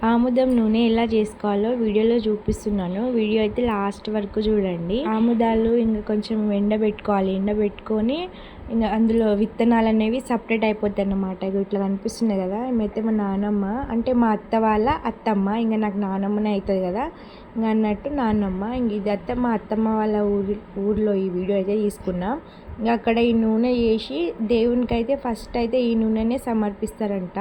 ఆముదం నూనె ఎలా చేసుకోవాలో వీడియోలో చూపిస్తున్నాను. వీడియో అయితే లాస్ట్ వరకు చూడండి. ఆముదాలు ఇంకా కొంచెం ఎండబెట్టుకొని ఇంకా అందులో విత్తనాలు అనేవి సపరేట్ అయిపోతాయి అన్నమాట. ఇట్లా కనిపిస్తుంది కదా, ఏమైతే మా నానమ్మ అంటే మా అత్త వాళ్ళ అత్తమ్మ, ఇంకా నాకు నానమ్మనే అవుతుంది కదా ఇంకా అన్నట్టు నాన్నమ్మ. ఇంక ఇది మా అత్తమ్మ వాళ్ళ ఊర్లో ఈ వీడియో అయితే తీసుకున్నా. ఇంకా అక్కడ ఈ నూనె చేసి దేవునికి అయితే ఫస్ట్ అయితే ఈ నూనెనే సమర్పిస్తారంట.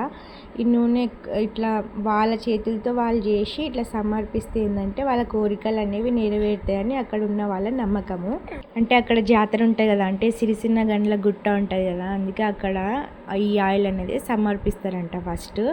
ఈ నూనె ఇట్లా వాళ్ళ చేతులతో వాళ్ళు చేసి ఇట్లా సమర్పిస్తే ఏంటంటే వాళ్ళ కోరికలు అనేవి నెరవేరుతాయని అక్కడ ఉన్న వాళ్ళ నమ్మకము. అంటే అక్కడ జాతర ఉంటుంది కదా, అంటే సిరిసిన్న గండ్ల గుట్ట ఉంటుంది కదా, అందుకే అక్కడ ఈ ఆయిల్ అనేది సమర్పిస్తారంట ఫస్ట్.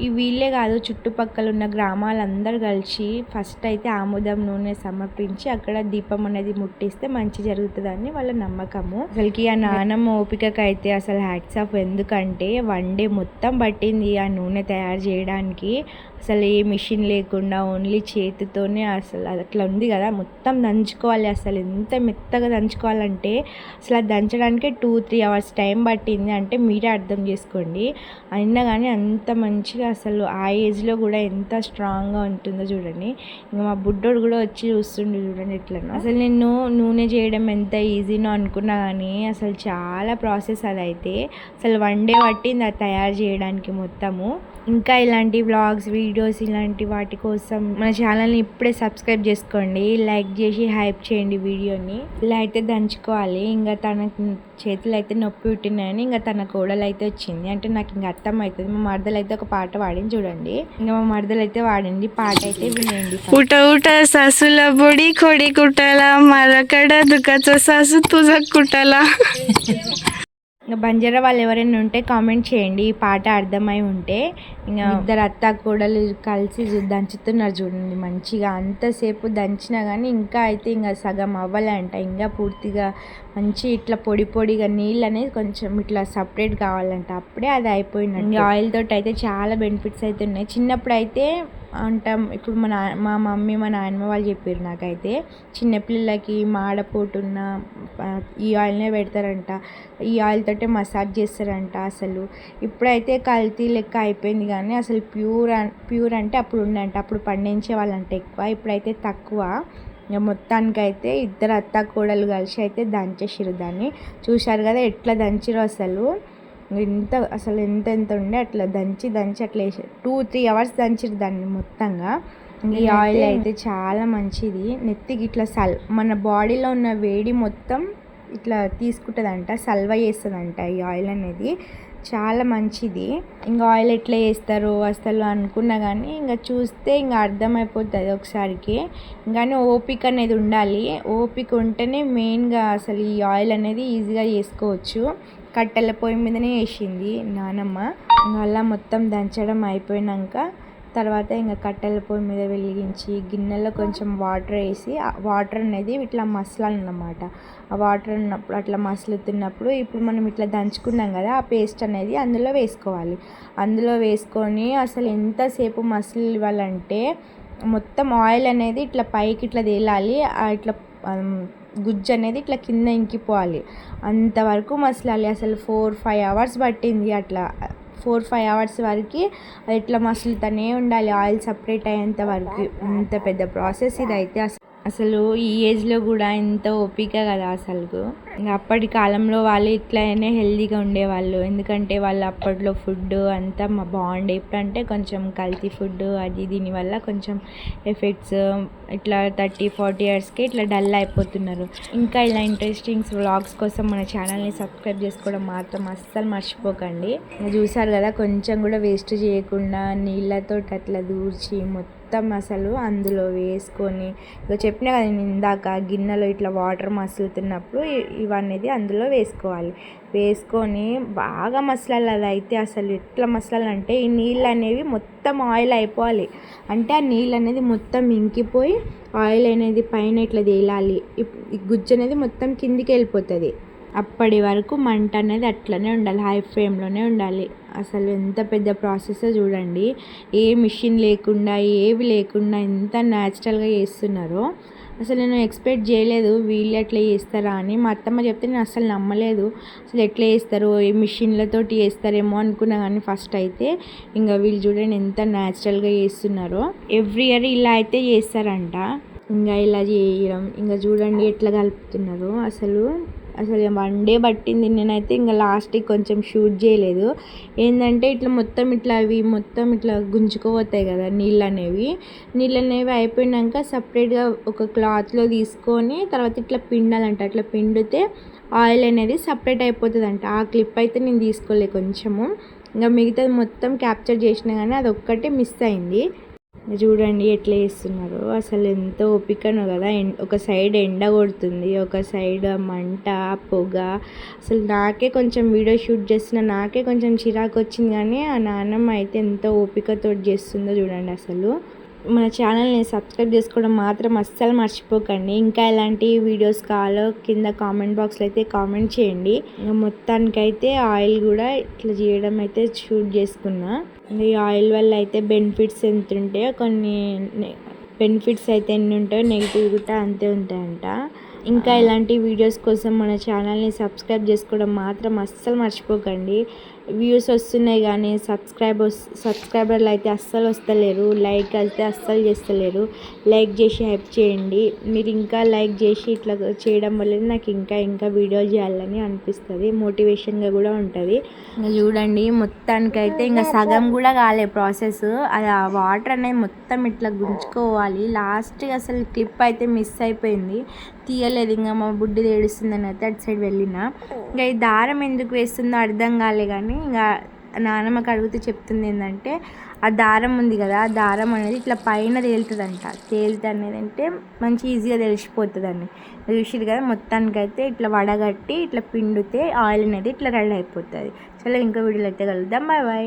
ఈ వీళ్ళే కాదు, చుట్టుపక్కల ఉన్న గ్రామాలందరూ కలిసి ఫస్ట్ అయితే ఆముదం నూనె సమర్పించి అక్కడ దీపం అనేది ముట్టిస్తే మంచి జరుగుతుందని వాళ్ళ నమ్మకము. అసలుకి ఆ నానమ్మ ఓపికకి అయితే అసలు హ్యాట్స్ ఆఫ్. ఎందుకంటే 1 డే మొత్తం పట్టింది ఆ నూనె తయారు చేయడానికి. అసలు ఏ మిషన్ లేకుండా ఓన్లీ చేతితోనే అసలు అట్లా ఉంది కదా, మొత్తం దంచుకోవాలి. అసలు ఎంత మెత్తగా దంచుకోవాలంటే అసలు అది దంచడానికే 2-3 అవర్స్ టైం పట్టింది. అంటే మీరే అర్థం చేసుకోండి. అయినా కానీ అంత మంచిగా అసలు ఆ ఏజ్లో కూడా ఎంత స్ట్రాంగ్గా ఉంటుందో చూడండి. ఇంకా మా బుడ్డోడు కూడా వచ్చి చూస్తుండే చూడండి ఎట్లనో. అసలు నేను నూనె చేయడం ఎంత ఈజీనో అనుకున్నా కానీ అసలు చాలా ప్రాసెస్ అదైతే. అసలు 1 డే పట్టింది అది తయారు చేయడానికి మొత్తము. ఇంకా ఇలాంటి వ్లాగ్స్, వీడియోస్ ఇలాంటి వాటి కోసం మన ఛానల్ని ఇప్పుడే సబ్స్క్రైబ్ చేసుకోండి, లైక్ చేసి హైప్ చేయండి వీడియోని. ఇలా అయితే దంచుకోవాలి. ఇంకా తన చేతులు అయితే నొప్పి పుట్టినాయని ఇంకా తన కోడలు అయితే వచ్చింది. అంటే నాకు ఇంకా అర్థం అవుతుంది. మా మరదలు అయితే ఒక పాట పాడింది చూడండి. ఇంకా మా మరదలు అయితే వాడింది పాట అయితే వినేయండి. उठ उठ सासूला बोडी खोडी कुटाला माराकडा दुखाचा सासू तुझा कुटाला. ఇంకా బంజారా వాళ్ళు ఎవరైనా ఉంటే కామెంట్ చేయండి ఈ పాట అర్థమై ఉంటే. ఇంకా ఇద్దరు అత్త కోడలు కలిసి దంచుతున్నారు చూడండి మంచిగా. అంతసేపు దంచినా కానీ ఇంకా అయితే ఇంకా సగం అవ్వాలంట. ఇంకా పూర్తిగా మంచి ఇట్లా పొడిగా నీళ్ళు అనేది కొంచెం ఇట్లా సపరేట్ కావాలంట, అప్పుడే అది అయిపోయినట్టు. ఇంకా ఆయిల్ తోటి అయితే చాలా బెనిఫిట్స్ అయితే ఉన్నాయి. చిన్నప్పుడు అయితే అంటాం, ఇప్పుడు మా మమ్మీ మా నాయనమ్మ వాళ్ళు చెప్పారు నాకైతే, చిన్నపిల్లలకి మాడపోటున్న ఈ ఆయిల్నే పెడతారంట, ఈ ఆయిల్ తోటే మసాజ్ చేస్తారంట. అసలు ఇప్పుడైతే కల్తీ లెక్క అయిపోయింది కానీ అసలు ప్యూర్ అంటే అప్పుడు ఉండంట, అప్పుడు పండించే వాళ్ళంటే ఎక్కువ, ఇప్పుడైతే తక్కువ. ఇక మొత్తానికైతే ఇద్దరు అత్త కోడలు కలిసి అయితే దంచేసిరు దాన్ని. చూశారు కదా ఎట్లా దంచిరో అసలు. ఎంత ఉండే అట్లా దంచి అట్లా వేసి 2-3 అవర్స్ దంచిరు దాన్ని మొత్తంగా. ఈ ఆయిల్ అయితే చాలా మంచిది. నెత్తికి ఇట్లా మన బాడీలో ఉన్న వేడి మొత్తం ఇట్లా తీసుకుంటుందంట, సల్వ చేస్తుందంట ఈ ఆయిల్ అనేది. చాలా మంచిది. ఇంకా ఆయిల్ ఎట్లా చేస్తారో అసలు అనుకున్నా కానీ ఇంకా చూస్తే ఇంకా అర్థమైపోతుంది ఒకసారికి. కానీ ఓపిక అనేది ఉండాలి. ఓపిక ఉంటేనే మెయిన్గా అసలు ఈ ఆయిల్ అనేది ఈజీగా చేసుకోవచ్చు. కట్టెల పొయ్యి మీదనే వేసింది నానమ్మ. ఇంకా అలా మొత్తం దంచడం అయిపోయినాక తర్వాత ఇంకా కట్టెల పొయ్యి మీద వెలిగించి గిన్నెలో కొంచెం వాటర్ వేసి, ఆ వాటర్ అనేది ఇట్లా మసలాలన్నమాట. ఆ వాటర్ ఉన్నప్పుడు అట్లా మసలుతున్నప్పుడు ఇప్పుడు మనం ఇట్లా దంచుకున్నాం కదా, ఆ పేస్ట్ అనేది అందులో వేసుకోవాలి. అందులో వేసుకొని అసలు ఎంతసేపు మసలు ఇవ్వాలంటే మొత్తం ఆయిల్ అనేది ఇట్లా పైకి ఇట్లా తేలాలి, ఇట్లా గుజ్జు అనేది ఇట్లా కింద ఇంకిపోవాలి, అంతవరకు మసలాలి. అసలు 4-5 అవర్స్ పట్టింది అట్లా. 4-5 అవర్స్ వరకు అది ఇట్లా మసులుతూనే ఉండాలి ఆయిల్ సపరేట్ అయ్యేంత వరకు. ఇంత పెద్ద ప్రాసెస్ ఇదైతే. అసలు ఈ ఏజ్లో కూడా ఎంత ఓపిక కదా అసలు. ఇంకా అప్పటి కాలంలో వాళ్ళు ఇట్లనే హెల్తీగా ఉండేవాళ్ళు, ఎందుకంటే వాళ్ళు అప్పట్లో ఫుడ్ అంతా బాగుండే. ఇప్పుడంటే కొంచెం కల్తీ ఫుడ్ అది దీనివల్ల కొంచెం ఎఫెక్ట్స్ ఇట్లా 30-40 ఇయర్స్కి ఇట్లా డల్ అయిపోతున్నారు. ఇంకా ఇలా ఇంట్రెస్టింగ్ వ్లాగ్స్ కోసం మన ఛానల్ని సబ్స్క్రైబ్ చేసుకోవడం మాత్రం అస్సలు మర్చిపోకండి. చూసారు కదా, కొంచెం కూడా వేస్ట్ చేయకుండా నీళ్ళతో అట్లా దూర్చి మొత్తం అసలు అందులో వేసుకొని, ఇక చెప్పినా కదా నేను ఇందాక, గిన్నెలో ఇట్లా వాటర్ మసులుతున్నప్పుడు ఇవన్నీ అందులో వేసుకోవాలి. వేసుకొని బాగా మసలాలి. అది అయితే అసలు ఎట్లా మసలాలంటే ఈ నీళ్ళు అనేవి మొత్తం ఆయిల్ అయిపోవాలి. అంటే ఆ నీళ్ళు అనేది మొత్తం ఇంకిపోయి ఆయిల్ అనేది పైన ఇట్లా తేలాలి. ఈ గుజ్జు అనేది మొత్తం కిందికి వెళ్ళిపోతుంది. అప్పటి వరకు మంట అనేది అట్లనే ఉండాలి, హై ఫ్లేమ్లోనే ఉండాలి. అసలు ఎంత పెద్ద ప్రాసెస్ చూడండి. ఏ మిషన్ లేకుండా ఏవి లేకుండా ఎంత న్యాచురల్గా చేస్తున్నారో. అసలు నేను ఎక్స్పెక్ట్ చేయలేదు వీళ్ళు ఎట్లా చేస్తారా అని. మా అత్తమ్మ చెప్తే నేను అసలు నమ్మలేదు. అసలు ఎట్లా చేస్తారో ఏ మిషన్లతోటి చేస్తారేమో అనుకున్నా, కానీ ఫస్ట్ అయితే ఇంకా వీళ్ళు చూడండి ఎంత న్యాచురల్గా చేస్తున్నారో. ఎవ్రీ ఇయర్ ఇలా అయితే చేస్తారంట. ఇంకా ఇలా చేయడం, ఇంకా చూడండి ఎట్లా కలుపుతున్నారు. అసలు 1 డే పట్టింది. నేనైతే ఇంకా లాస్ట్కి కొంచెం షూట్ చేయలేదు. ఏంటంటే ఇట్లా మొత్తం ఇట్లా అవి మొత్తం ఇట్లా గుంజుకుపోతాయి కదా నీళ్ళు అనేవి అయిపోయినాక సపరేట్గా ఒక క్లాత్లో తీసుకొని తర్వాత ఇట్లా పిండాలంట. అట్లా పిండితే ఆయిల్ అనేది సపరేట్ అయిపోతుందంట. ఆ క్లిప్ అయితే నేను తీసుకోలే కొంచెము. ఇంకా మిగతాది మొత్తం క్యాప్చర్ చేసినా కానీ అది ఒక్కటే మిస్ అయింది. చూడండి ఎట్లా చేస్తున్నారు. అసలు ఎంతో ఓపికనో కదా. ఒక సైడ్ ఎండ కొడుతుంది, ఒక సైడ్ మంట పొగ. అసలు నాకే కొంచెం వీడియో షూట్ చేస్తున్న నాకే కొంచెం చిరాకు వచ్చింది, కానీ ఆ నాన్నమ్మ అయితే ఎంతో ఓపికతో చేస్తుందో చూడండి. అసలు మన ఛానల్ని సబ్స్క్రైబ్ చేసుకోవడం మాత్రం అస్సలు మర్చిపోకండి. ఇంకా ఎలాంటి వీడియోస్ కావాలో కింద కామెంట్ బాక్స్లో అయితే కామెంట్ చేయండి. మొత్తానికైతే ఆయిల్ కూడా ఇట్లా చేయడం అయితే షూట్ చేసుకున్నా. ఈ ఆయిల్ వల్ల అయితే బెనిఫిట్స్ ఎంత ఉంటాయో కొన్ని బెనిఫిట్స్ అయితే ఎన్ని ఉంటాయో నెగిటివ్ కూడా అంతే ఉంటాయంట. ఇంకా ఇలాంటి వీడియోస్ కోసం మన ఛానల్ని సబ్స్క్రైబ్ చేసుకోవడం మాత్రం అస్సలు మర్చిపోకండి. వ్యూస్ వస్తున్నాయి కానీ సబ్స్క్రైబర్లు అయితే అస్సలు వస్తలేరు. లైక్ అయితే అస్సలు చేస్తలేరు. లైక్ చేసి హెల్ప్ చేయండి. మీరు ఇంకా లైక్ చేసి ఇట్లా చేయడం వల్ల నాకు ఇంకా వీడియో చేయాలని అనిపిస్తుంది, మోటివేషన్గా కూడా ఉంటుంది. ఇంకా చూడండి మొత్తానికైతే ఇంకా సగం కూడా కాలే ప్రాసెస్. అది ఆ వాటర్ అనేది మొత్తం ఇట్లా గుంజుకోవాలి. లాస్ట్గా అసలు క్లిప్ అయితే మిస్ అయిపోయింది, తీయలేదు. ఇంకా మా బుడ్డి ఏడుస్తుందని అయితే అటు సైడ్ వెళ్ళిన. ఇంకా ఈ దారం ఎందుకు వేస్తుందో అర్థం కాలే, కానీ ఇంకా నాన్నమ్మకి అడిగితే చెప్తుంది ఏంటంటే ఆ దారం ఉంది కదా, ఆ దారం అనేది ఇట్లా పైన తేలుతుందంట. తేలితే అనేది అంటే మంచి ఈజీగా తెలిసిపోతుందని చూసిరు కదా. మొత్తానికైతే ఇట్లా వడగట్టి ఇట్లా పిండితే ఆయిల్ అనేది ఇట్లా రెడీ అయిపోతుంది. చలో ఇంకో వీడియోలో అయితే కలుద్దాం. Bye bye.